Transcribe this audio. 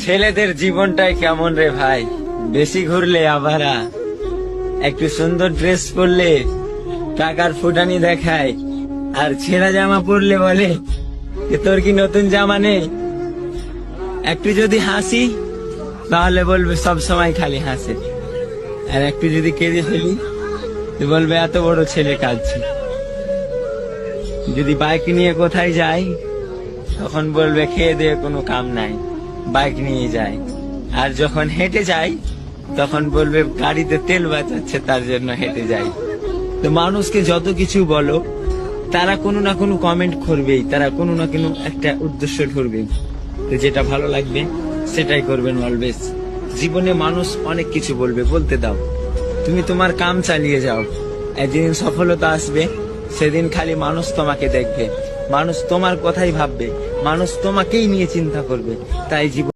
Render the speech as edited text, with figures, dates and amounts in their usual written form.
ছেলেদের জীবনটাই কেমন রে ভাই, বেশি ঘুরলে আবারা, একটু সুন্দর ড্রেস পরলে টাকার ফুটানি দেখায়, আর ছেঁড়া জামা পরলে বলে যে তোর কি নতুন জামা নেই। একটু যদি হাসি তাহলে বলবে সব সময় খালি হাসে, আর একটু যদি কেঁদে ফেলি তো বলবে এত বড় ছেলে কাঁদছে। যদি বাইক নিয়ে কোথায় যাই তখন বলবে খেয়ে দিয়ে কোনো কাম নাই, বাইক নিয়ে যায়। আর যখন হেঁটে যাই তখন বলবে গাড়িতে তেল বাঁচাচ্ছে তার জন্য হেঁটে যাই। তো মানুষকে যত কিছু বলো, তারা কোনো না কোনো কমেন্ট করবেই, তারা কোনো না কোনো একটা উদ্দেশ্য ধরবে। তো যেটা ভালো লাগবে সেটাই করবেন অলওয়েজ। জীবনে মানুষ অনেক কিছু বলবে, বলতে দাও, তুমি তোমার কাম চালিয়ে যাও। একদিন সফলতা আসবে, সেদিন খালি মানুষ তোমাকে দেখবে, মানুষ তোমার কথাই ভাববে, মানুষ তোমাকেই নিয়ে চিন্তা করবে। তাই জীবন